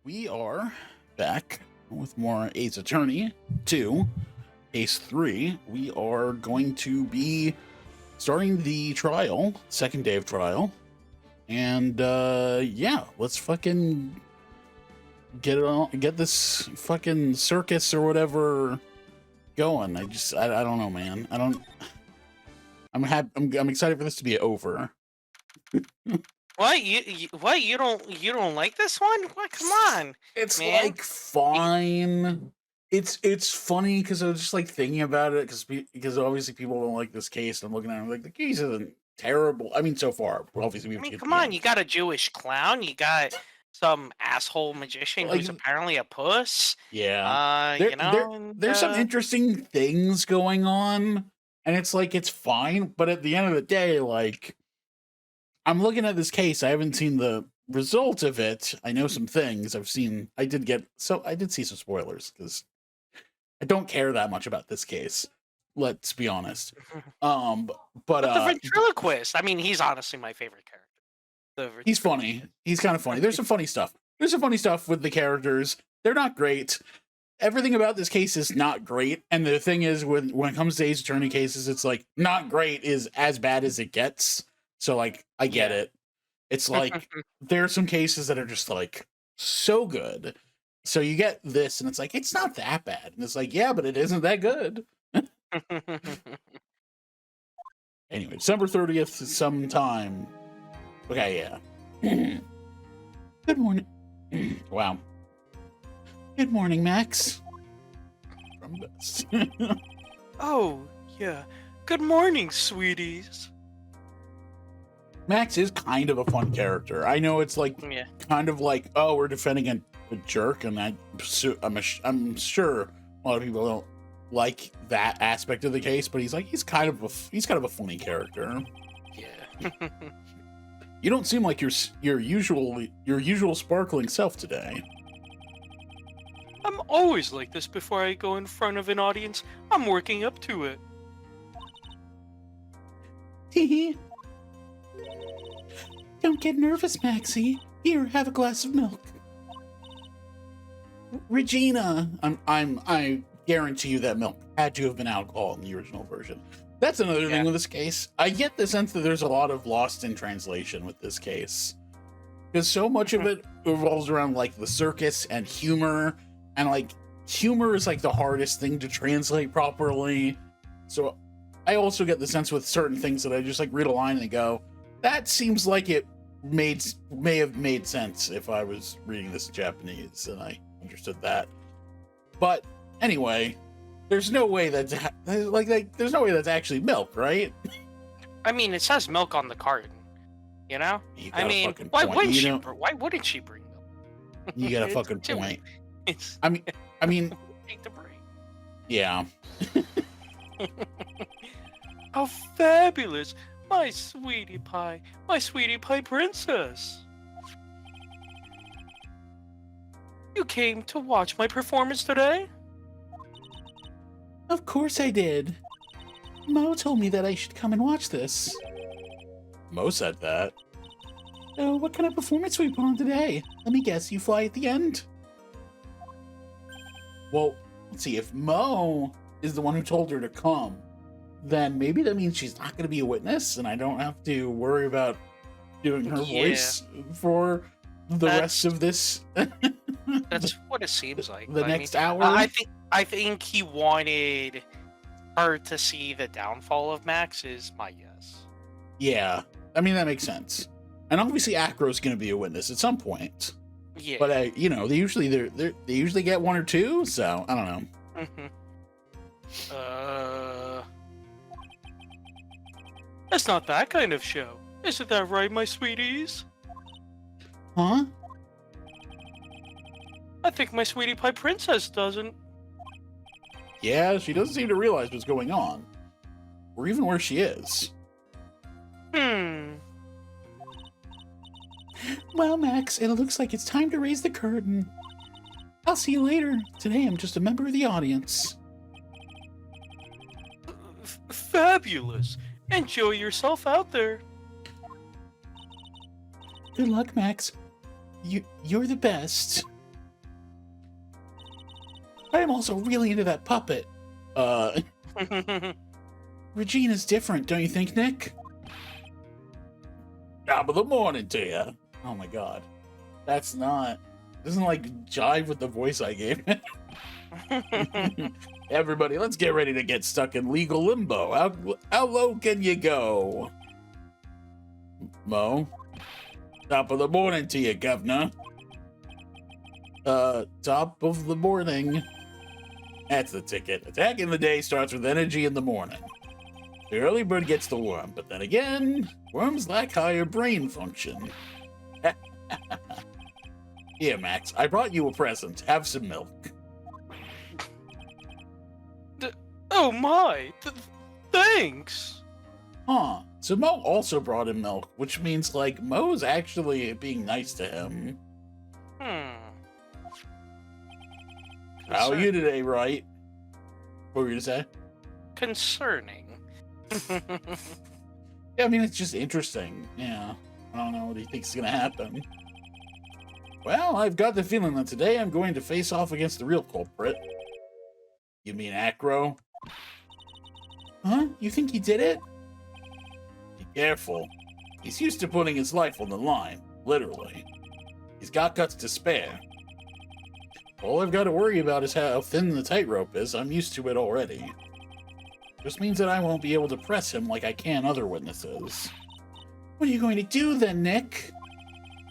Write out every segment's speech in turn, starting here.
We are back with more Ace Attorney 2, Ace 3. We are going to be starting the trial, second day of trial. And yeah, let's fucking get this fucking circus or whatever going. I don't know, man. I'm excited for this to be over. What you don't like this one? What? Come on, It's man. like fine. It's funny because I was just like thinking about it because obviously people don't like this case. And I'm looking at it like the case isn't terrible. I mean, so far, but obviously we I have to mean, get to come the on. end. You got a Jewish clown. You got some asshole magician Like, who's apparently a puss. yeah, You know, and there's some interesting things going on, and it's like it's fine. But at the end of the day, like I'm looking at this case. I haven't seen the result of it. I know some things. I did see some spoilers because I don't care that much about this case. Let's be honest. Um, but but the ventriloquist. I mean, he's honestly my favorite character. he's funny. He's kind of funny. There's some funny stuff. There's some funny stuff with the characters. They're not great. Everything about this case is not great. And the thing is, when it comes to Ace Attorney cases, it's like not great is as bad as it gets. So like, I get Yeah. it. It's like there are some cases that are just like so good. So you get this, and it's like it's not that bad. And it's like, yeah, but it isn't that good. Anyway, December 30th, sometime. Okay, yeah. Good morning. Wow. Good morning, Max. From this. Oh yeah. Good morning, sweeties. Max is kind of a fun character. I know it's like Yeah. kind of like, oh, we're defending a jerk, and I'm sure a lot of people don't like that aspect of the case, but he's kind of a funny character. Yeah. You don't seem like your usual sparkling self today. I'm always like this before I go in front of an audience. I'm working up to it. Hee Don't get nervous, Maxie. Here, have a glass of milk. Regina, I guarantee you that milk had to have been alcohol in the original version. That's another thing with this case. I get the sense that there's a lot of lost in translation with this case, because so much of it revolves around like the circus and humor, and like humor is like the hardest thing to translate properly. So I also get the sense with certain things that I just like read a line and go, that seems like it may have made sense if I was reading this in Japanese and I understood that. But anyway, there's no way that's there's no way that's actually milk, right? I mean, it says milk on the carton. You know? I mean, why wouldn't she bring milk? You got a fucking point. I mean, Take the break. Yeah. How fabulous! My sweetie pie princess. You came to watch my performance today? Of course I did. Mo told me that I should come and watch this. Mo said that. So what kind of performance we put on today? Let me guess, you fly at the end? Well, let's see, if Mo is the one who told her to come, then maybe that means she's not going to be a witness, and I don't have to worry about doing her voice for the rest of this. That's what it seems like. The next hour? I think he wanted her to see the downfall of Max, is my guess. Yeah, I mean, that makes sense. And obviously Acro's going to be a witness at some point. Yeah. But you know, they usually get one or two, so I don't know. That's not that kind of show. Isn't that right, my sweeties? Huh? I think my sweetie pie princess doesn't. Yeah, she doesn't seem to realize what's going on, or even where she is. Well, Max, it looks like it's time to raise the curtain. I'll see you later. Today I'm just a member of the audience. Fabulous. Enjoy yourself out there. Good luck, Max. You're the best. I am also really into that puppet. Regina's different, don't you think, Nick? Top of the morning to you. Oh my god. That's not... Doesn't, like, jive with the voice I gave it. Everybody, let's get ready to get stuck in legal limbo. How low can you go? Mo? Top of the morning to you, governor. Top of the morning. That's the ticket. Attack in the day starts with energy in the morning. The early bird gets the worm, but then again, worms lack higher brain function. Here, Max, I brought you a present. Have some milk. Oh my! Thanks! Huh. So Mo also brought him milk, which means, like, Mo's actually being nice to him. How are you today, right? What were you gonna say? Concerning. Yeah, I mean, it's just interesting. Yeah. I don't know what he thinks is gonna happen. Well, I've got the feeling that today I'm going to face off against the real culprit. You mean Acro? Huh? You think he did it? Be careful. He's used to putting his life on the line, literally. He's got guts to spare. All I've got to worry about is how thin the tightrope is. I'm used to it already. Just means that I won't be able to press him like I can other witnesses. What are you going to do then, Nick?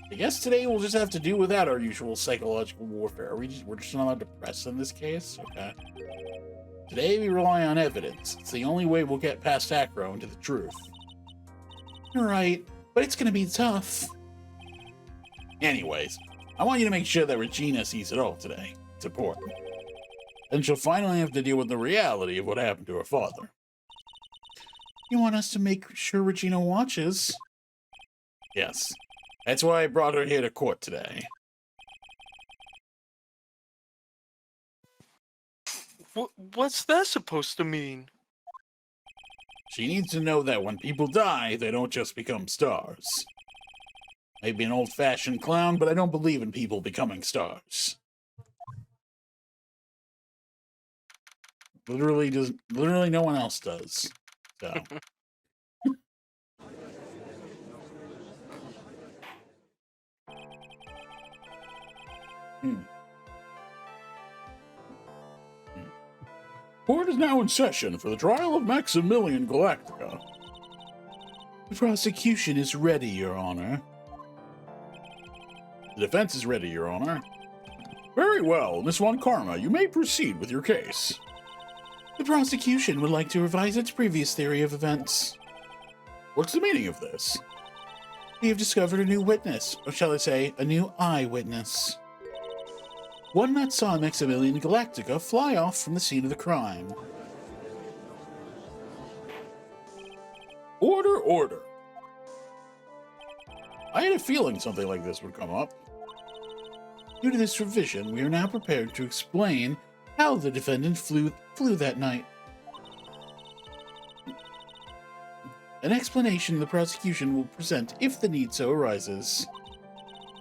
I guess today we'll just have to do without our usual psychological warfare. We're just not allowed to press in this case? Okay. Today we rely on evidence. It's the only way we'll get past Acro into the truth. You're right, but it's gonna be tough. Anyways, I want you to make sure that Regina sees it all today. It's important. Then she'll finally have to deal with the reality of what happened to her father. You want us to make sure Regina watches? Yes. That's why I brought her here to court today. What's that supposed to mean? She needs to know that when people die, they don't just become stars. Maybe an old-fashioned clown, but I don't believe in people becoming stars. Literally no one else does. So. Court is now in session for the trial of Maximilian Galactica. The prosecution is ready, Your Honor. The defense is ready, Your Honor. Very well, Miss Von Karma, you may proceed with your case. The prosecution would like to revise its previous theory of events. What's the meaning of this? We have discovered a new witness, or shall I say, a new eyewitness. One that saw Maximilian Galactica fly off from the scene of the crime. Order, order. I had a feeling something like this would come up. Due to this revision, we are now prepared to explain how the defendant flew that night. An explanation the prosecution will present if the need so arises.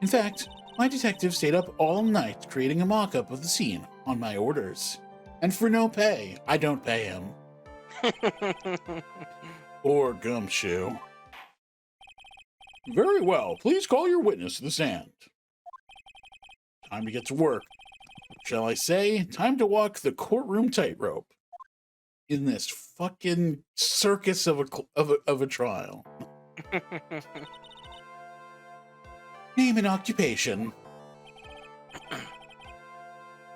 In fact, my detective stayed up all night creating a mock-up of the scene on my orders. And for no pay. I don't pay him. Poor gumshoe. Very well. Please call your witness to the stand. Time to get to work. Shall I say, time to walk the courtroom tightrope. In this fucking circus of a trial. Name and occupation.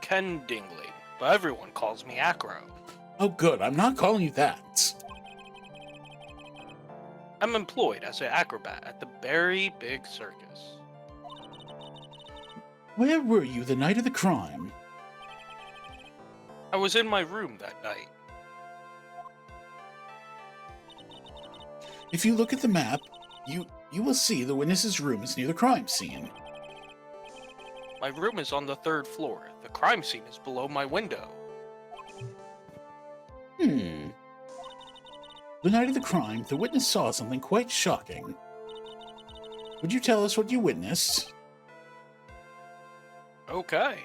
Ken Dingley, but everyone calls me Acro. Oh good, I'm not calling you that. I'm employed as an acrobat at the very big circus. Where were you the night of the crime? I was in my room that night. If you look at the map, you will see the witness's room is near the crime scene. My room is on the 3rd floor. The crime scene is below my window. The night of the crime, the witness saw something quite shocking. Would you tell us what you witnessed? Okay.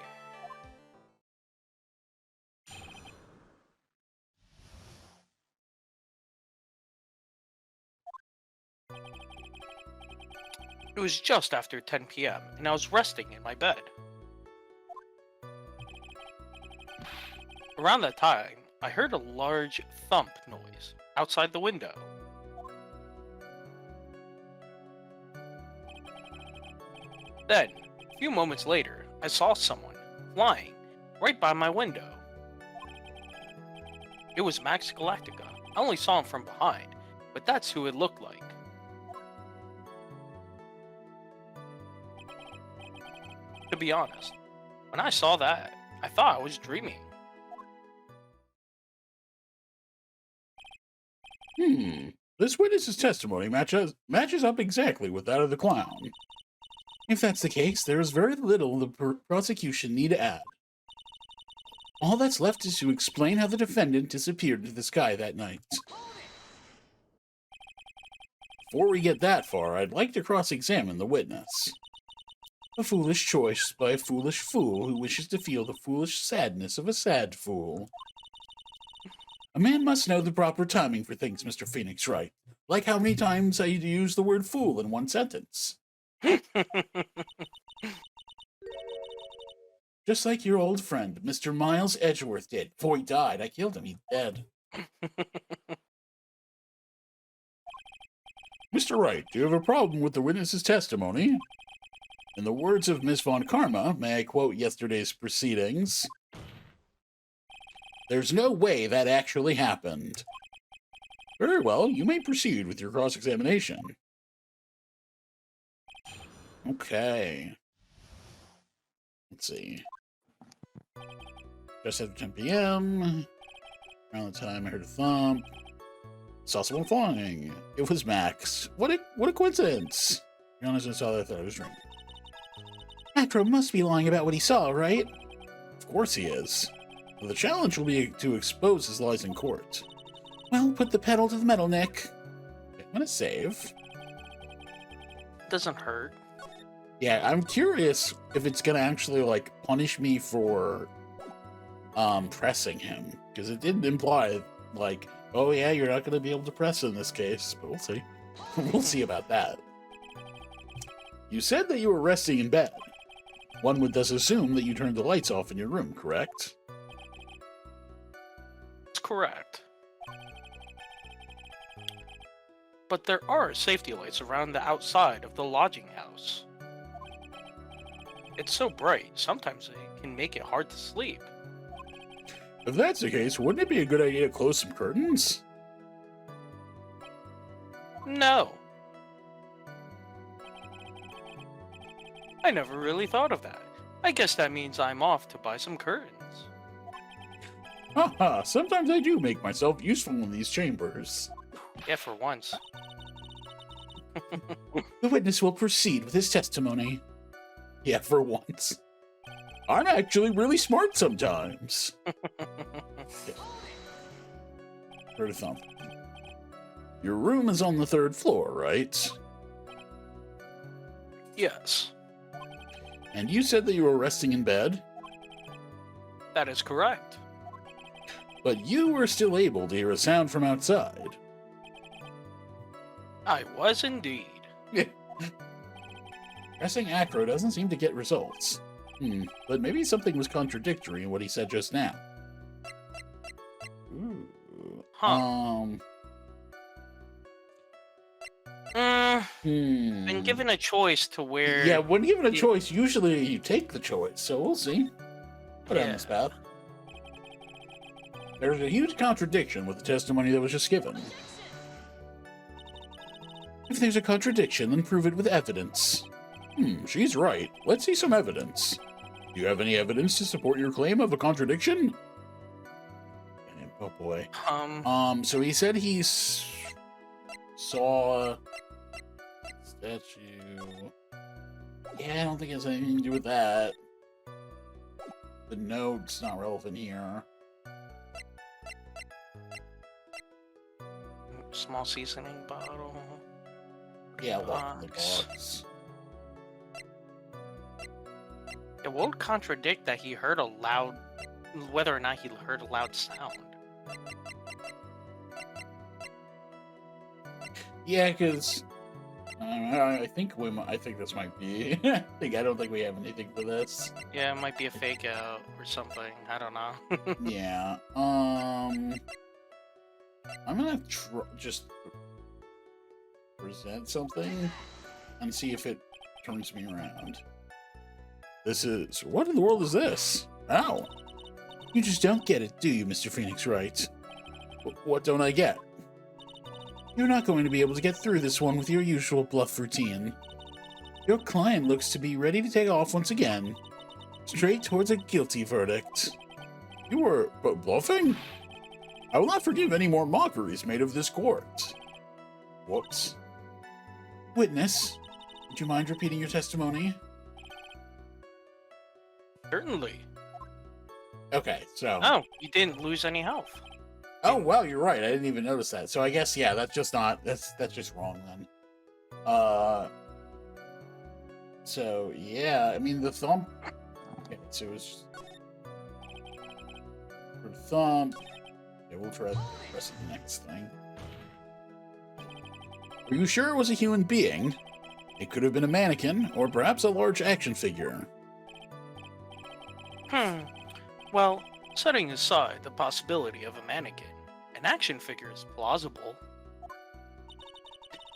It was just after 10 p.m., and I was resting in my bed. Around that time, I heard a large thump noise outside the window. Then, a few moments later, I saw someone flying right by my window. It was Max Galactica. I only saw him from behind, but that's who it looked like. To be honest, when I saw that, I thought I was dreaming. This witness's testimony matches up exactly with that of the clown. If that's the case, there is very little the prosecution need to add. All that's left is to explain how the defendant disappeared into the sky that night. Before we get that far, I'd like to cross-examine the witness. A foolish choice by a foolish fool who wishes to feel the foolish sadness of a sad fool. A man must know the proper timing for things, Mr. Phoenix Wright. Like how many times I use the word fool in one sentence. Just like your old friend, Mr. Miles Edgeworth did. Before he died, I killed him. He's dead. Mr. Wright, do you have a problem with the witness's testimony? In the words of Miss Von Karma, may I quote yesterday's proceedings? There's no way that actually happened. Very well, you may proceed with your cross-examination. Okay. Let's see. Just after 10 p.m. Around the time I heard a thump. Saw someone flying. It was Max. What a coincidence. To be honest, I saw that I thought I was dreaming. Acro must be lying about what he saw, right? Of course he is. The challenge will be to expose his lies in court. Well, put the pedal to the metal, Nick. Okay, I'm gonna save. Doesn't hurt. Yeah, I'm curious if it's gonna actually, like, punish me for, pressing him. Because it didn't imply, like, oh yeah, you're not gonna be able to press in this case. But we'll see. We'll see about that. You said that you were resting in bed. One would thus assume that you turned the lights off in your room, correct? That's correct. But there are safety lights around the outside of the lodging house. It's so bright, sometimes it can make it hard to sleep. If that's the case, wouldn't it be a good idea to close some curtains? No. I never really thought of that. I guess that means I'm off to buy some curtains. Haha, sometimes I do make myself useful in these chambers. Yeah, for once. The witness will proceed with his testimony. Yeah, for once. I'm actually really smart sometimes. Yeah. Heard a thump. Your room is on the 3rd floor, right? Yes. And you said that you were resting in bed? That is correct. But you were still able to hear a sound from outside. I was indeed. Pressing acro doesn't seem to get results. But maybe something was contradictory in what he said just now. Ooh. Huh. Been given a choice to where... Yeah, when given a choice, usually you take the choice, so we'll see. Put on this path. There's a huge contradiction with the testimony that was just given. If there's a contradiction, then prove it with evidence. She's right. Let's see some evidence. Do you have any evidence to support your claim of a contradiction? Oh boy. So he said he saw... statue... Yeah, I don't think it has anything to do with that. The note's not relevant here. Small seasoning bottle. Yeah, lock in the box. It won't contradict that he heard a loud... whether or not he heard a loud sound. Yeah, because I think I think this might be. I don't think we have anything for this. Yeah, it might be a fake out or something. I don't know. Yeah. I'm gonna just present something and see if it turns me around. What in the world is this? Ow! You just don't get it, do you, Mr. Phoenix Wright? What don't I get? You're not going to be able to get through this one with your usual bluff routine. Your client looks to be ready to take off once again, straight towards a guilty verdict. You were bluffing? I will not forgive any more mockeries made of this court. Whoops. Witness, would you mind repeating your testimony? Certainly. Okay, so... Oh, you didn't lose any health. Oh, well, you're right. I didn't even notice that. So I guess, yeah, that's just not... That's just wrong, then. So, yeah, I mean, the thumb... Okay, so it was... For the thumb... Okay, we'll try the rest of the next thing. Are you sure it was a human being? It could have been a mannequin, or perhaps a large action figure. Well, setting aside the possibility of a mannequin, an action figure is plausible.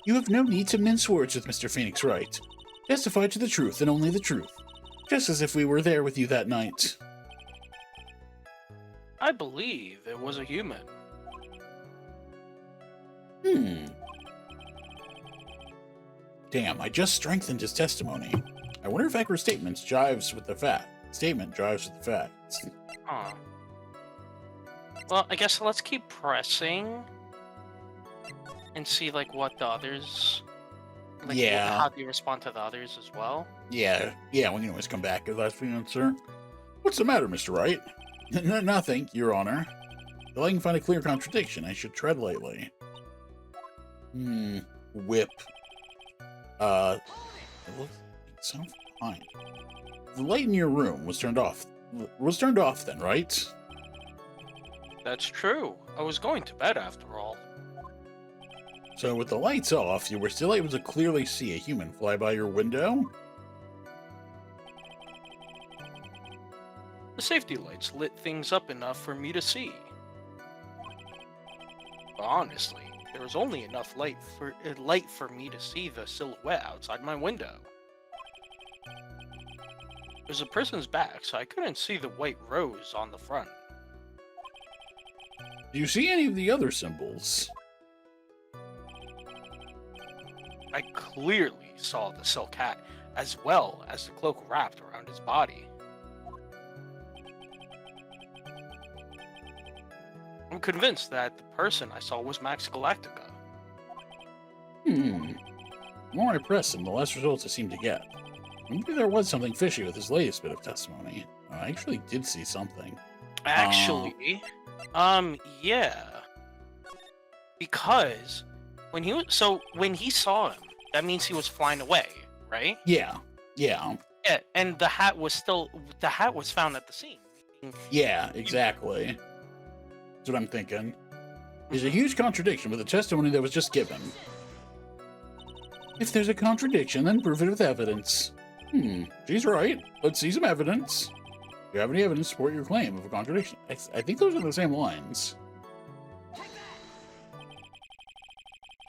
You have no need to mince words with Mr. Phoenix Wright. Testify to the truth and only the truth, just as if we were there with you that night. I believe it was a human. Damn, I just strengthened his testimony. I wonder if accurate statement jives with the facts. Huh. Well, I guess let's keep pressing and see, like, what the others... Like, yeah. How they respond to the others as well. Yeah, we can always come back if that's the answer. What's the matter, Mr. Wright? Nothing, Your Honor. Till I can find a clear contradiction, I should tread lightly. Whip. It looks so fine. The light in your room was turned off. Then, right? That's true. I was going to bed after all. So with the lights off, you were still able to clearly see a human fly by your window? The safety lights lit things up enough for me to see. But honestly, there was only enough light for me to see the silhouette outside my window. It was a person's back, so I couldn't see the white rose on the front. Do you see any of the other symbols? I clearly saw the silk hat, as well as the cloak wrapped around his body. I'm convinced that the person I saw was Max Galactica. The more I press him, the less results I seem to get. Maybe there was something fishy with his latest bit of testimony. I actually did see something. Actually, yeah. Because when he saw him, that means he was flying away, right? Yeah. Yeah, and the hat was found at the scene. Yeah, exactly. That's what I'm thinking. There's a huge contradiction with the testimony that was just given. If there's a contradiction, then prove it with evidence. She's right. Let's see some evidence. Do you have any evidence to support your claim of a contradiction? I think those are the same lines.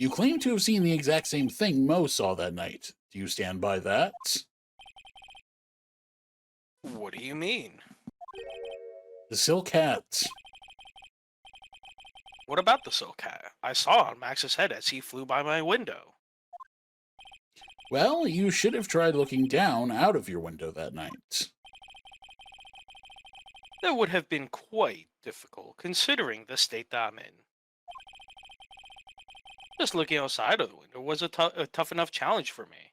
You claim to have seen the exact same thing Mo saw that night. Do you stand by that? What do you mean? The silk hat. What about the silk hat? I saw on Max's head as he flew by my window. Well, you should have tried looking down out of your window that night. That would have been quite difficult, considering the state that I'm in. Just looking outside of the window was a tough enough challenge for me.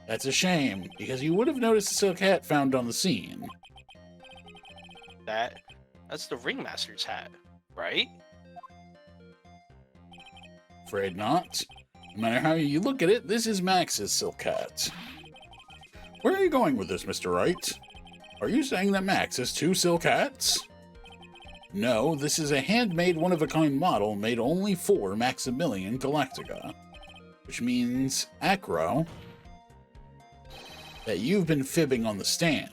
That's a shame, because you would have noticed the silk hat found on the scene. That's the ringmaster's hat, right? Afraid not. No matter how you look at it, this is Max's silk hat. Where are you going with this, Mr. Wright? Are you saying that Max has two silk hats? No, this is a handmade one-of-a-kind model made only for Maximilian Galactica. which means, Acro, that you've been fibbing on the stand.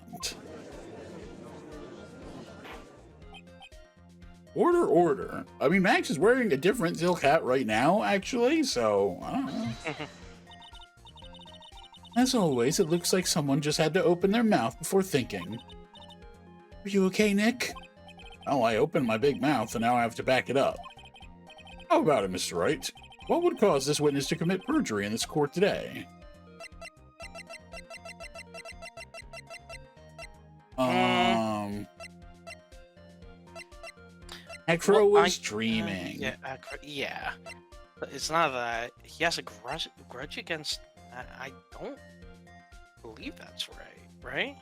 Order. I mean, Max is wearing a different silk hat right now, actually, so I don't know. As always, it looks like someone just had to open their mouth before thinking. Are you okay, Nick? Oh, I opened my big mouth, and now I have to back it up. How about it, Mr. Wright? What would cause this witness to commit perjury in this court today? Acro was dreaming. Yeah. But it's not that he has a grudge against. I don't believe that's right.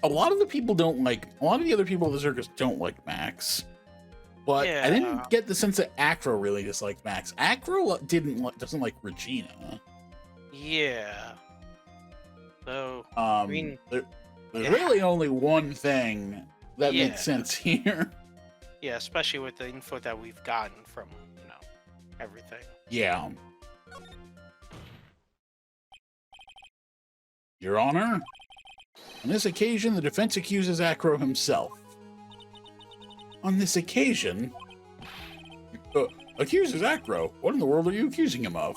A lot of the people don't like. A lot of the other people in the circus don't like Max. But Yeah. I didn't get the sense that Acro really disliked Max. Acro doesn't like Regina. Yeah. So There's really only one thing that makes sense here. Yeah, especially with the info that we've gotten from, everything. Yeah. Your Honor, on this occasion, the defense accuses Acro himself. On this occasion? Accuses Acro? What in the world are you accusing him of?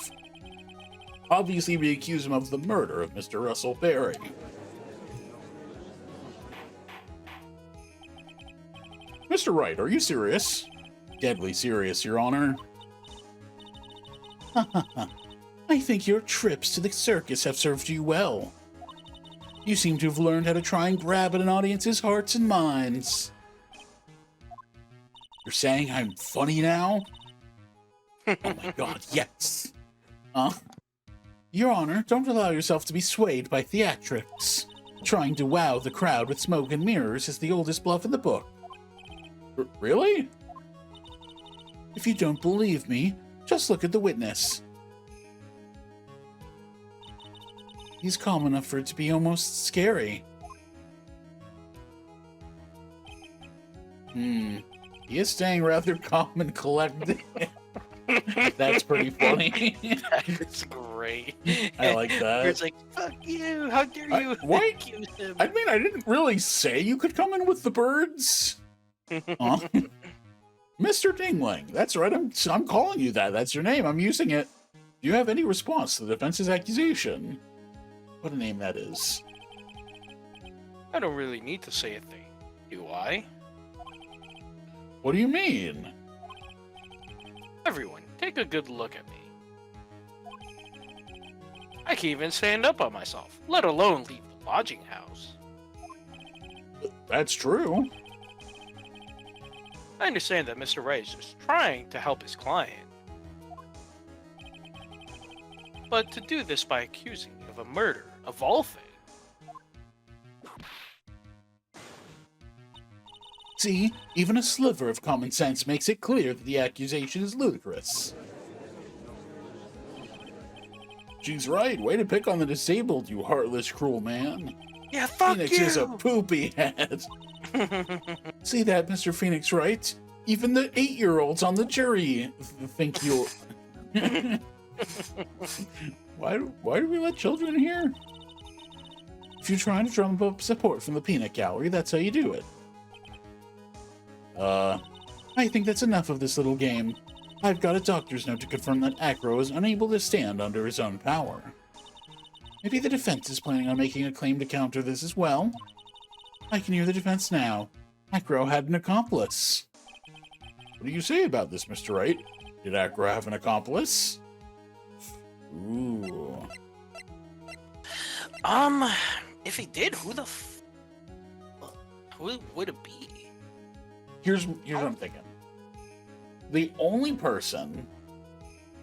Obviously, we accuse him of the murder of Mr. Russell Berry. Mr. Wright, are you serious? Deadly serious, Your Honor. I think your trips to the circus have served you well. You seem to have learned how to try and grab at an audience's hearts and minds. You're saying I'm funny now? Oh my god, yes. Your Honor, don't allow yourself to be swayed by theatrics. Trying to wow the crowd with smoke and mirrors is the oldest bluff in the book. Really? If you don't believe me, just look at the witness. He's calm enough for it to be almost scary. He is staying rather calm and collected. That's pretty funny. That's great. I like that. It's like, fuck you, how dare you accuse him? I mean, I didn't really say you could come in with the birds. Mr. Dingling, that's right, I'm calling you that. That's your name, I'm using it. Do you have any response to the defense's accusation? What a name that is. I don't really need to say a thing, do I? What do you mean? Everyone, take a good look at me. I can't even stand up on myself, let alone leave the lodging house. That's true. I understand that Mr. Wright is just trying to help his client. But to do this by accusing me of a murder, of all things. See, even a sliver of common sense makes it clear that the accusation is ludicrous. She's right, way to pick on the disabled, you heartless, cruel man. Yeah, fuck Phoenix you! is a poopy head. See that, Mr. Phoenix Wright? Even the 8-year-olds on the jury think you'll... Why do we let children here? If you're trying to drum up support from the peanut gallery, that's how you do it. I think that's enough of this little game. I've got a doctor's note to confirm that Acro is unable to stand under his own power. Maybe the defense is planning on making a claim to counter this as well. I can hear the defense now. Acro had an accomplice. What do you say about this, Mr. Wright? Did Acro have an accomplice? Ooh. If he did, who would it be? Here's what I'm thinking. The only person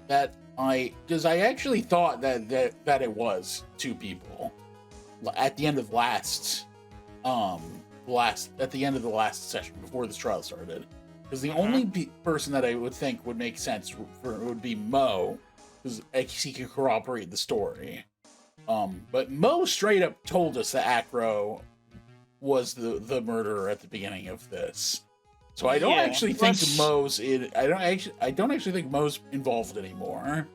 that because I actually thought that it was 2 people at the end of at the end of the last session before this trial started. Because the only person that I would think would make sense would be Mo, because he can corroborate the story. But Mo straight up told us that Acro was the murderer at the beginning of this. So I don't actually think Mo's in. I don't actually think Mo's involved anymore.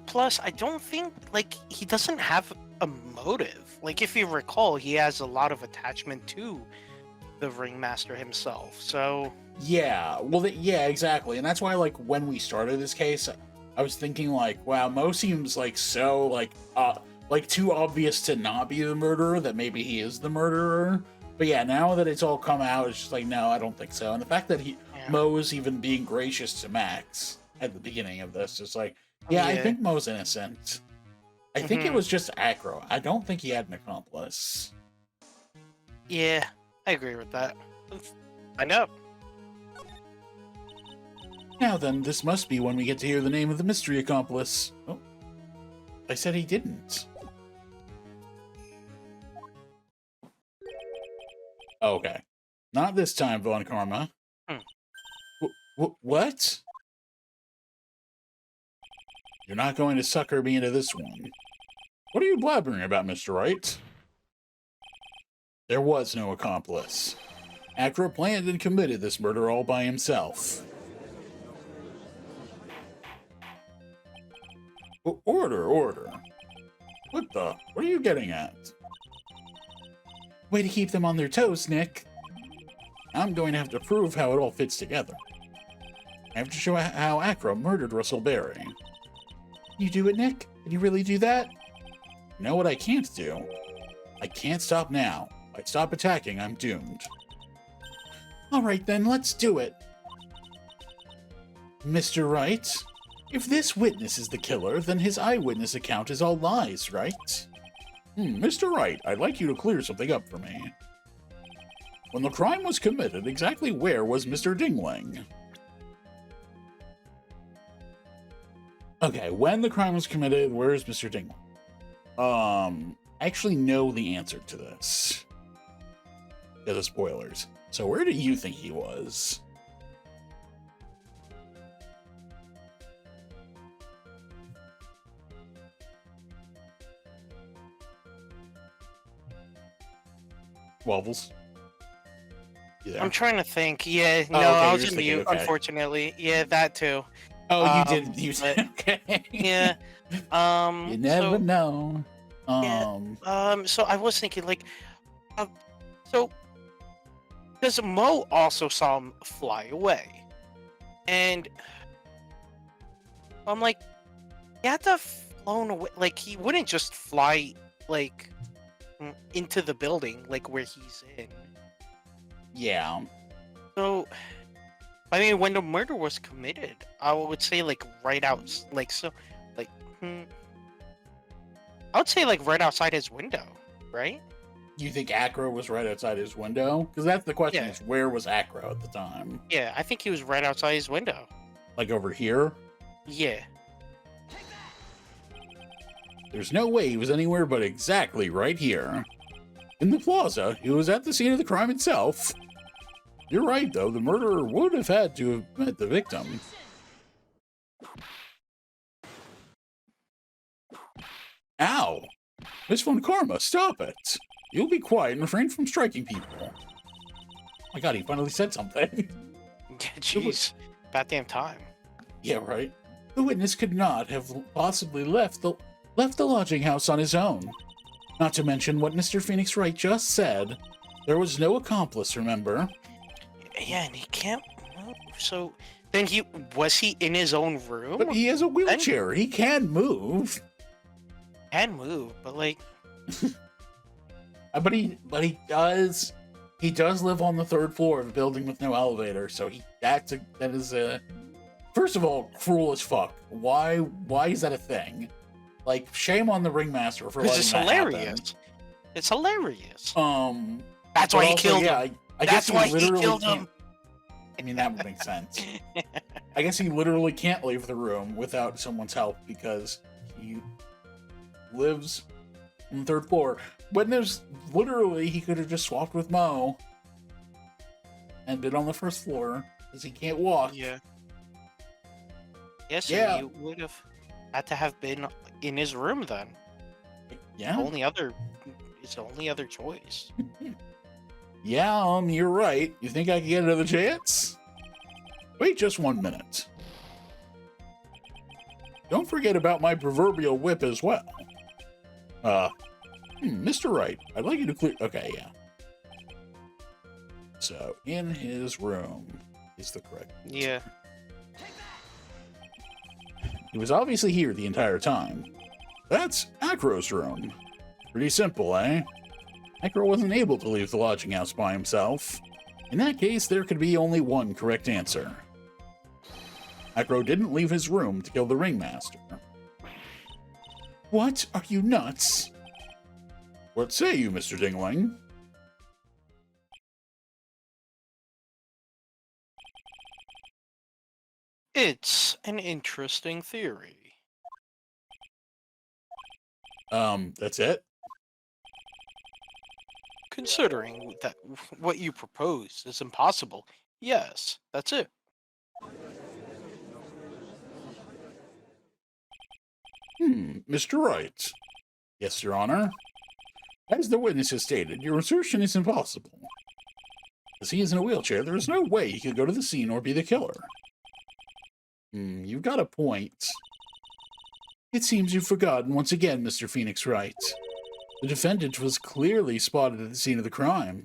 plus, I don't think, like, he doesn't have a motive. Like, if you recall, he has a lot of attachment to the ringmaster himself, so... Yeah, well, yeah, exactly. And that's why, like, when we started this case, I was thinking, like, wow, Mo seems, like, so, like, too obvious to not be the murderer that maybe he is the murderer. But yeah, now that it's all come out, it's just like, no, I don't think so. And the fact that Mo is even being gracious to Max at the beginning of this, it's like, yeah, I think Mo's innocent. I think it was just Acro. I don't think he had an accomplice. Yeah, I agree with that. I know. Now then, this must be when we get to hear the name of the mystery accomplice. Oh, I said he didn't. Okay. Not this time, Von Karma. What? You're not going to sucker me into this one. What are you blabbering about, Mr. Wright? There was no accomplice. Acro planned and committed this murder all by himself. Order. What are you getting at? Way to keep them on their toes, Nick. I'm going to have to prove how it all fits together. I have to show how Acro murdered Russell Berry. You do it, Nick? Did you really do that? You know what I can't do? I can't stop now. If I stop attacking, I'm doomed. Alright then, let's do it. Mr. Wright, if this witness is the killer, then his eyewitness account is all lies, right? Mr. Wright, I'd like you to clear something up for me. When the crime was committed, exactly where was Mr. Dingling? Okay, when the crime was committed, where is Mr. Dingling? I actually know the answer to this. Yeah, the spoilers. So where do you think he was? Waffles? I'm trying to think. Yeah, no, okay, I was in mute, unfortunately. Yeah, that too. Oh, you did. You did. Okay. Yeah. You never know. So I was thinking, like, so because Mo also saw him fly away, and I'm like, he had to have flown away. Like, he wouldn't just fly like into the building, like where he's in. Yeah. So, I mean, when the murder was committed, I would say like right out, like so, like I would say like right outside his window, right? You think Acro was right outside his window? Because that's the question: Yeah. is where was Acro at the time? Yeah, I think he was right outside his window. Like over here? Yeah. There's no way he was anywhere but exactly right here. In the plaza, he was at the scene of the crime itself. You're right, though. The murderer would have had to have met the victim. Ow! Miss Von Karma, stop it! You'll be quiet and refrain from striking people. Oh my god, he finally said something. Jeez. About damn time. Yeah, right. The witness could not have possibly left the lodging house on his own. Not to mention what Mr. Phoenix Wright just said. There was no accomplice, remember? Yeah, and he can't move. So then was he in his own room? But he has a wheelchair. He can move. Can move, but like but he does live on the third floor of a building with no elevator, so that is first of all cruel as fuck. Why is that a thing? Like, shame on the ringmaster for letting that happen. It's hilarious. That's why he killed him. I guess That's why he killed him. I mean, that would make sense. I guess he literally can't leave the room without someone's help because he lives on the third floor. When there's literally, he could have just swapped with Mo and been on the first floor because he can't walk. Yeah. Yes, yeah. He would have had to have been in his room then. Yeah. It's the only other choice. Yeah, you're right. You think I can get another chance? Wait just 1 minute. Don't forget about my proverbial whip as well. Mr. Wright, I'd like you to clear... Okay, yeah. So, in his room is the correct... Yeah. He was obviously here the entire time. That's Acro's room. Pretty simple, eh? Acro wasn't able to leave the lodging house by himself. In that case, there could be only one correct answer. Acro didn't leave his room to kill the ringmaster. What? Are you nuts? What say you, Mr. Dingling? It's an interesting theory. That's it? Considering that what you propose is impossible, yes, that's it. Mr. Wright. Yes, Your Honor. As the witness has stated, your assertion is impossible. As he is in a wheelchair, there is no way he could go to the scene or be the killer. You've got a point. It seems you've forgotten once again, Mr. Phoenix Wright. The defendant was clearly spotted at the scene of the crime.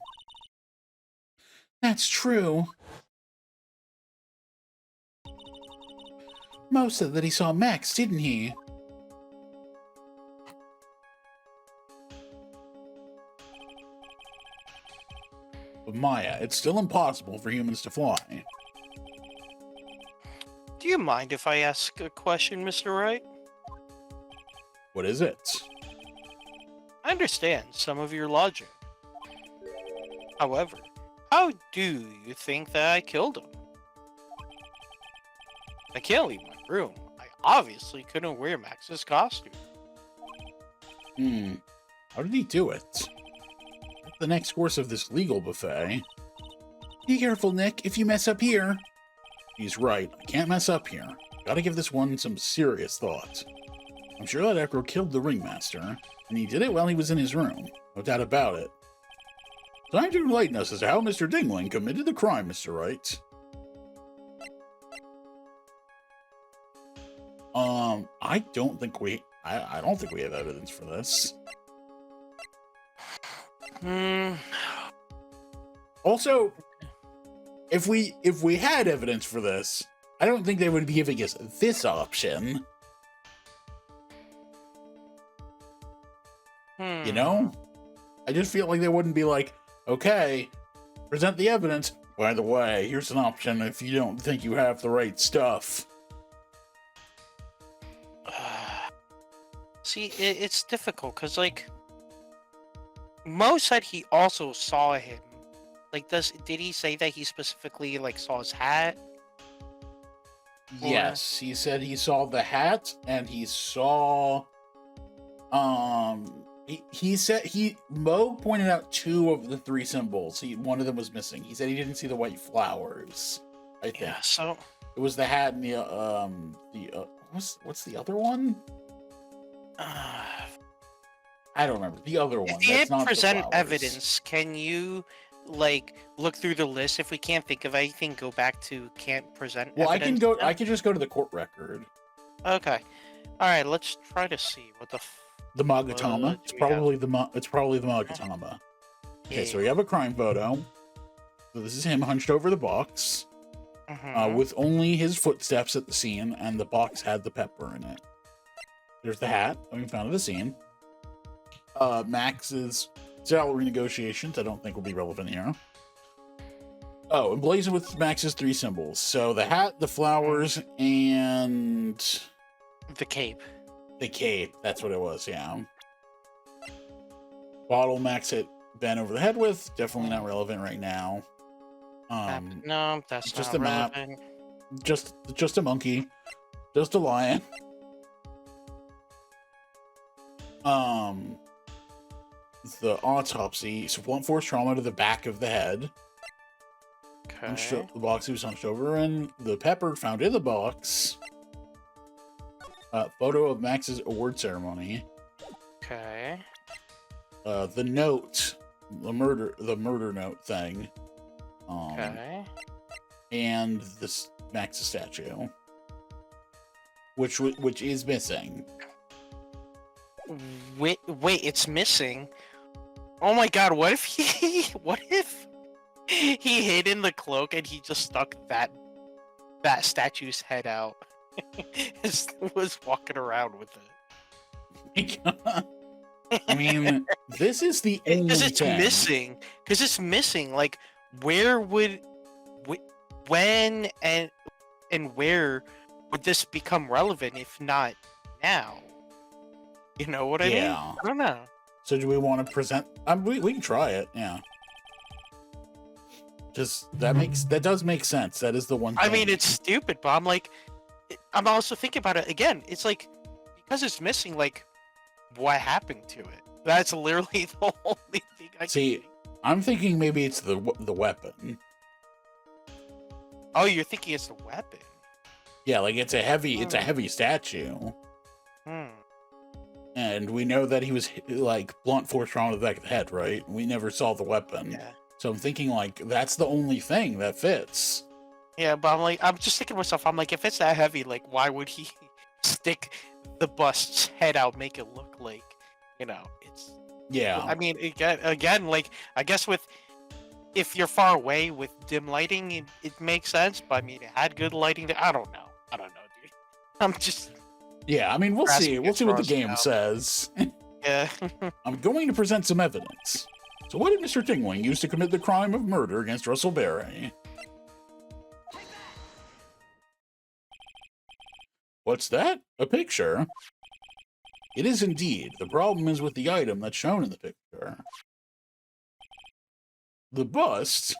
That's true. Mo said that he saw Max, didn't he? But Maya, it's still impossible for humans to fly. Do you mind if I ask a question, Mr. Wright? What is it? I understand some of your logic. However, how do you think that I killed him? I can't leave my room. I obviously couldn't wear Max's costume. How did he do it? The next course of this legal buffet. Be careful, Nick, if you mess up here. He's right. I can't mess up here. Gotta give this one some serious thought. I'm sure that Acro killed the ringmaster, and he did it while he was in his room. No doubt about it. Time to enlighten us as to how Mr. Dingling committed the crime, Mr. Wright. I don't think we have evidence for this. Also, if we had evidence for this, I don't think they would be giving us this option. You know? I just feel like they wouldn't be like, okay, present the evidence. By the way, here's an option if you don't think you have the right stuff. See, it's difficult because, like, Mo said he also saw him. Like, did he say that he specifically, like, saw his hat? Yes, he said he saw the hat, and he saw, he said Mo pointed out two of the three symbols. One of them was missing. He said he didn't see the white flowers. I think. Yeah, so it was the hat and the what's the other one? I don't remember the other one. If you didn't present evidence, can you, like, look through the list? If we can't think of anything, go back to can't present evidence. Well, I can just go to the court record. Okay. All right, let's try to see what the Magatama. It's probably the Magatama. Okay, so we have a crime photo. So this is him hunched over the box, with only his footsteps at the scene, and the box had the pepper in it. There's the hat that we found at the scene. Max's salary negotiations, I don't think will be relevant here. Oh, emblazoned with Max's three symbols. So the hat, the flowers, and the cape. The cape, that's what it was, yeah. Bottle Max hit Ben over the head with, definitely not relevant right now. No, that's just not a relevant. map. Just a monkey. Just a lion. The autopsy, so blunt force trauma to the back of the head. Okay. The box he was hunched over, and the pepper found in the box. Photo of Max's award ceremony. Okay. The note, the murder note thing. Okay. And this Max's statue. which is missing. Wait, it's missing. Oh my god, what if he hid in the cloak and he just stuck that statue's head out and was walking around with it? I mean, this is the only Because it's thing. missing. Because it's missing. Like, where would, when and where would this become relevant if not now? You know what I mean? I don't know. So do we want to present? We can try it. Yeah. Just that does make sense. That is the one thing. I mean, it's stupid, but I'm also thinking about it again. It's like, because it's missing, like, what happened to it? That's literally the only thing I see. can think. I'm thinking maybe it's the weapon. Oh, you're thinking it's the weapon? Yeah, like it's a heavy statue. And we know that he was like blunt force round to the back of the head, right? We never saw the weapon. Yeah. So I'm thinking like that's the only thing that fits. Yeah, but I'm just thinking to myself, I'm like, if it's that heavy, like, why would he stick the bust's head out, make it look like, it's... Yeah. I mean, again, like, I guess if you're far away with dim lighting, it makes sense, but I mean, it had good lighting. I don't know, dude. I'm just... Yeah, I mean, we'll see. We'll see what the game says. Yeah. I'm going to present some evidence. So what did Mr. Dingling use to commit the crime of murder against Russell Berry? What's that? A picture? It is indeed. The problem is with the item that's shown in the picture. The bust,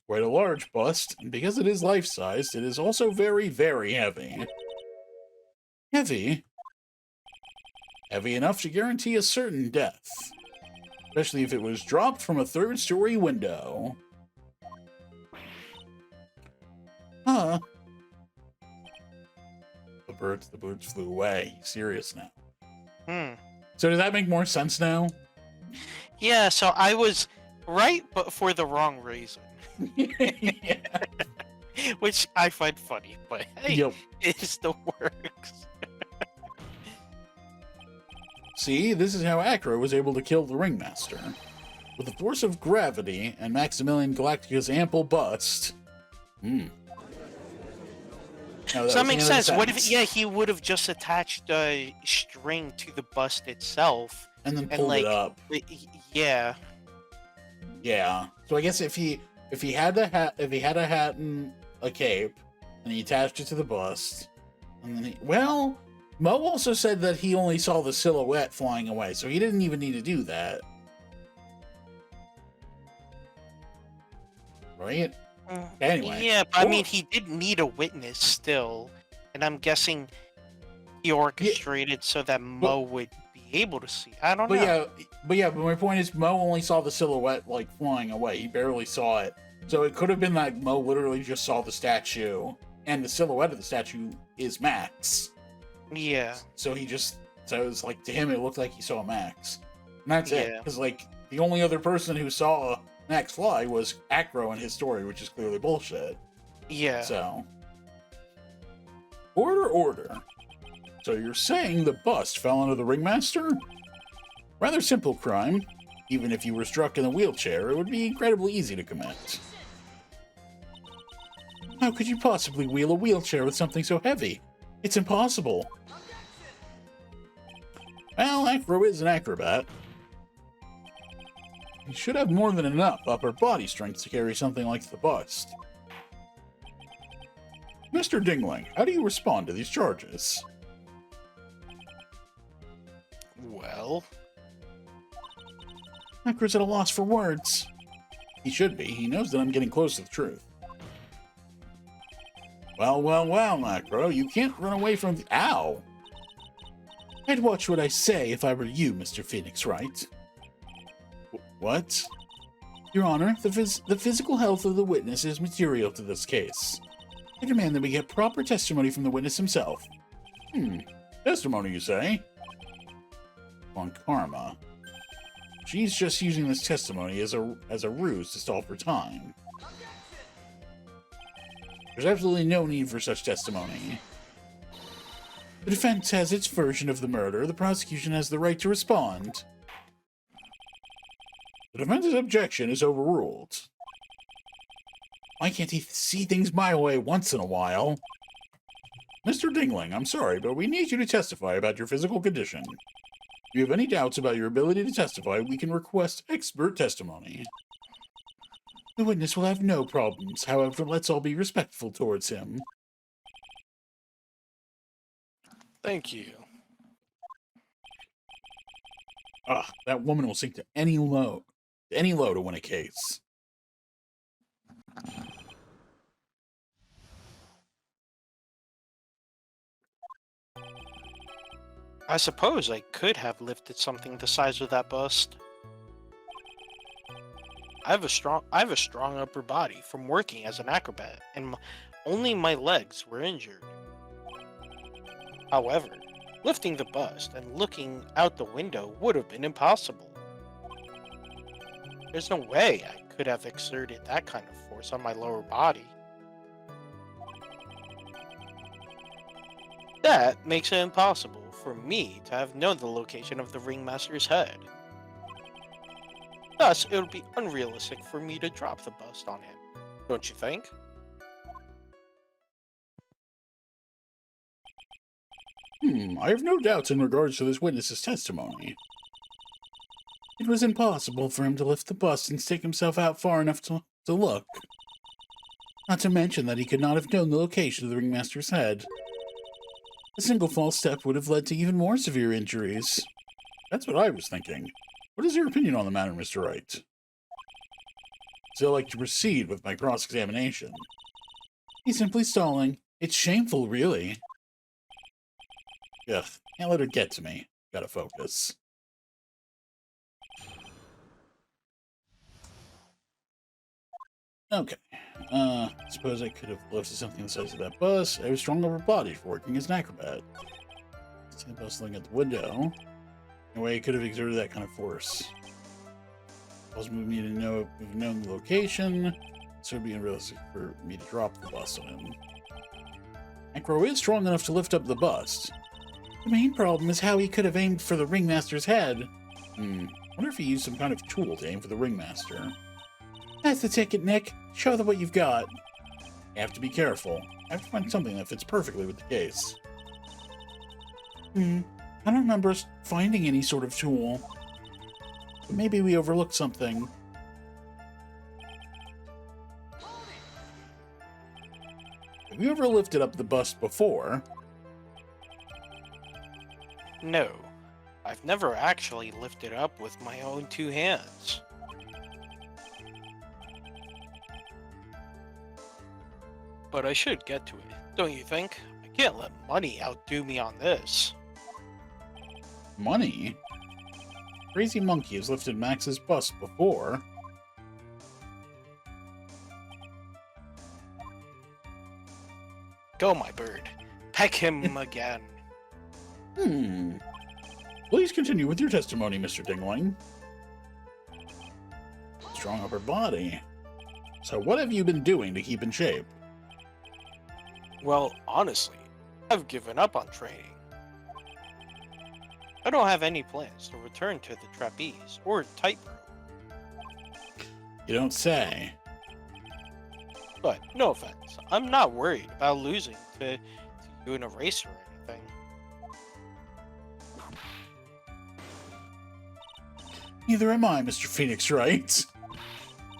quite a large bust, and because it is life-sized, it is also very, very heavy. Heavy? Heavy enough to guarantee a certain death. Especially if it was dropped from a third-story window. Huh. The birds flew away. Serious now. So does that make more sense now? Yeah, so I was right, but for the wrong reason. Yeah. Which I find funny, but hey, Yep. it still works. See, this is how Acro was able to kill the Ringmaster. With the force of gravity and Maximilian Galactica's ample bust. So that makes sense. What if, he would have just attached a string to the bust itself and then pulled it up? Yeah. Yeah. So I guess if he had a hat and a cape, and he attached it to the bust, and then Mo also said that he only saw the silhouette flying away, so he didn't even need to do that. Right? Anyway. Yeah, but I mean, he did need a witness still, and I'm guessing he orchestrated so that Mo would be able to see. I don't know. But my point is, Mo only saw the silhouette like flying away. He barely saw it, so it could have been like Mo literally just saw the statue, and the silhouette of the statue is Max. Yeah. So it was like to him, it looked like he saw Max, and that's it. Because like the only other person who saw Max fly was Acro in his story, which is clearly bullshit. Yeah. So, order. So you're saying the bust fell under the Ringmaster? Rather simple crime. Even if you were struck in a wheelchair, it would be incredibly easy to commit. How could you possibly wheel a wheelchair with something so heavy? It's impossible. Well, Acro is an acrobat. He should have more than enough upper body strength to carry something like the bust. Mr. Dingling, how do you respond to these charges? Well... Acro's at a loss for words. He should be. He knows that I'm getting close to the truth. Well, Acro, you can't run away from the... Ow! I'd watch what I say if I were you, Mr. Phoenix Wright. What? Your Honor, the physical health of the witness is material to this case. I demand that we get proper testimony from the witness himself. Testimony, you say? On Karma. She's just using this testimony as a ruse to stall for time. There's absolutely no need for such testimony. The defense has its version of the murder. The prosecution has the right to respond. The defense's objection is overruled. Why can't he see things my way once in a while? Mr. Dingling, I'm sorry, but we need you to testify about your physical condition. If you have any doubts about your ability to testify, we can request expert testimony. The witness will have no problems. However, let's all be respectful towards him. Thank you. That woman will sink to any low to win a case. I suppose I could have lifted something the size of that bust. I have a strong upper body from working as an acrobat, and only my legs were injured. However, lifting the bust and looking out the window would have been impossible. There's no way I could have exerted that kind of force on my lower body. That makes it impossible for me to have known the location of the ringmaster's head. Thus, it would be unrealistic for me to drop the bust on him, don't you think? I have no doubts in regards to this witness's testimony. It was impossible for him to lift the bust and stick himself out far enough to look. Not to mention that he could not have known the location of the ringmaster's head. A single false step would have led to even more severe injuries. That's what I was thinking. What is your opinion on the matter, Mr. Wright? Still like to proceed with my cross-examination. He's simply stalling. It's shameful, really. Ugh, can't let her get to me. Gotta focus. Okay. Suppose I could have lifted something the size of that bus. I have a strong upper body for working as an acrobat. See the bus looking at the window. No way I could have exerted that kind of force. Also moved me to know have known the location, so it'd be unrealistic for me to drop the bust on him. Acro is strong enough to lift up the bust. The main problem is how he could have aimed for the ringmaster's head. Wonder if he used some kind of tool to aim for the ringmaster. That's the ticket, Nick. Show them what you've got. You have to be careful. I have to find something that fits perfectly with the case. I don't remember us finding any sort of tool. But maybe we overlooked something. Have you ever lifted up the bust before? No, I've never actually lifted up with my own two hands. But I should get to it, don't you think? I can't let money outdo me on this. Money? Crazy Monkey has lifted Max's bust before. Go, my bird. Peck him again. Please continue with your testimony, Mr. Dingling. Strong upper body. So what have you been doing to keep in shape? Well, honestly, I've given up on training. I don't have any plans to return to the trapeze or tightrope. You don't say. But, no offense, I'm not worried about losing to you in a race or anything. Neither am I, Mr. Phoenix Wright.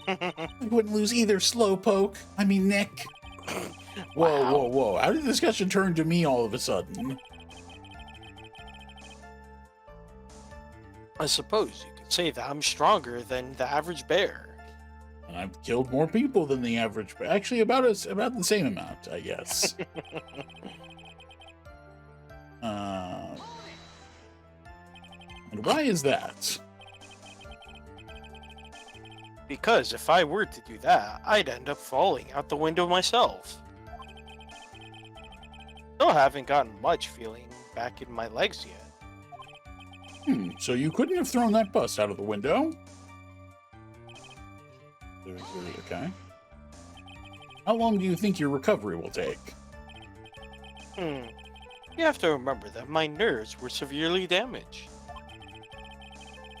I wouldn't lose either, Slowpoke. I mean, Nick. Wow. Whoa. How did the discussion turn to me all of a sudden? I suppose you could say that I'm stronger than the average bear. And I've killed more people than the average, but actually about the same amount, I guess. And why is that? Because if I were to do that, I'd end up falling out the window myself. Still haven't gotten much feeling back in my legs yet. So you couldn't have thrown that bust out of the window? Okay. How long do you think your recovery will take? You have to remember that my nerves were severely damaged.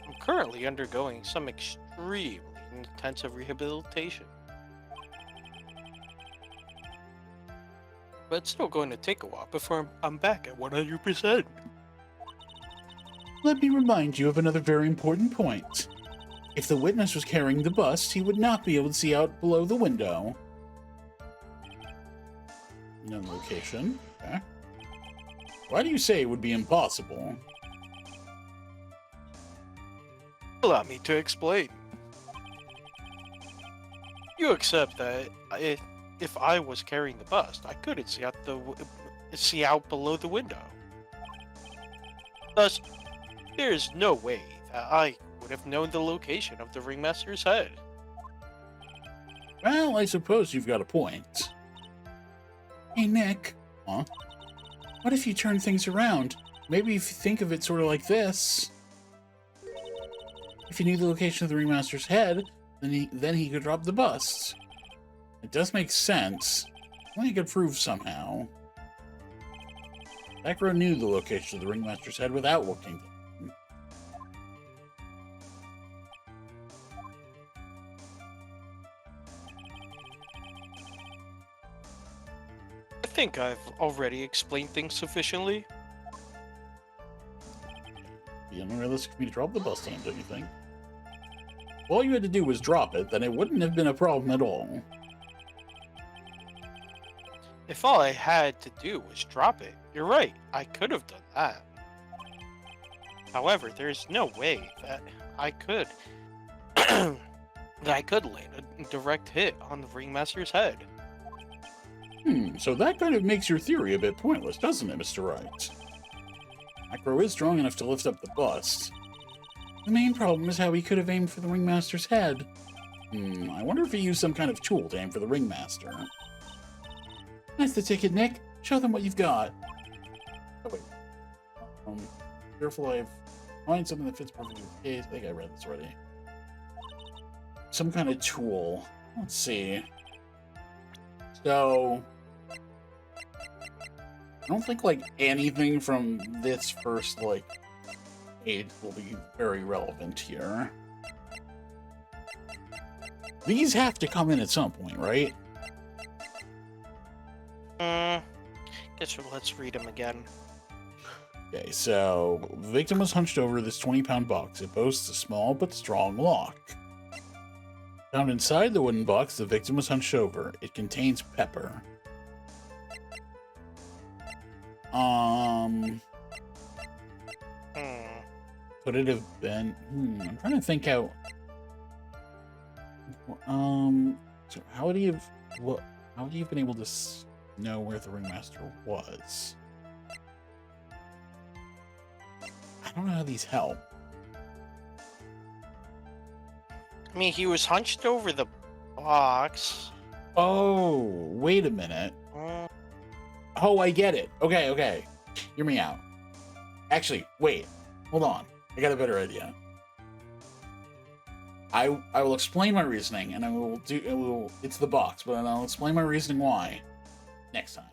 I'm currently undergoing some extremely intensive rehabilitation. But it's still going to take a while before I'm back at 100%. Let me remind you of another very important point. If the witness was carrying the bust, he would not be able to see out below the window. Known location. Okay. Why do you say it would be impossible? Allow me to explain. You accept that if I was carrying the bust, I couldn't see out below the window. Thus, there is no way that I would have known the location of the ringmaster's head. Well, I suppose you've got a point. Hey, Nick. Huh? What if you turn things around? Maybe if you think of it sort of like this. If you knew the location of the ringmaster's head, then he could drop the bust. It does make sense. Only he could prove somehow. Acro knew the location of the ringmaster's head without looking. I think I've already explained things sufficiently. Be unrealistic for me to drop the bust on him, don't you think? If all you had to do was drop it, then it wouldn't have been a problem at all. If all I had to do was drop it, you're right, I could have done that. However, there's no way that I could land a direct hit on the ringmaster's head. So that kind of makes your theory a bit pointless, doesn't it, Mr. Wright? Acro is strong enough to lift up the bust. The main problem is how he could have aimed for the ringmaster's head. I wonder if he used some kind of tool to aim for the ringmaster. That's the ticket, Nick. Show them what you've got. Oh, wait. Careful, I've find something that fits perfectly with the case. I think I read this already. Some kind of tool. Let's see. So, I don't think, like, anything from this first, like, page will be very relevant here. These have to come in at some point, right? Guess let's read them again. Okay, so, the victim was hunched over this 20-pound box. It boasts a small but strong lock. Found inside the wooden box, the victim was hunched over. It contains pepper. Could it have been? I'm trying to think how. So how would he have? How would he have been able to know where the ringmaster was? I don't know how these help. I mean, he was hunched over the box. Oh, wait a minute. Oh, I get it. Okay. Hear me out. Actually, wait. Hold on. I got a better idea. I will explain my reasoning, and it's the box, but I'll explain my reasoning why next time.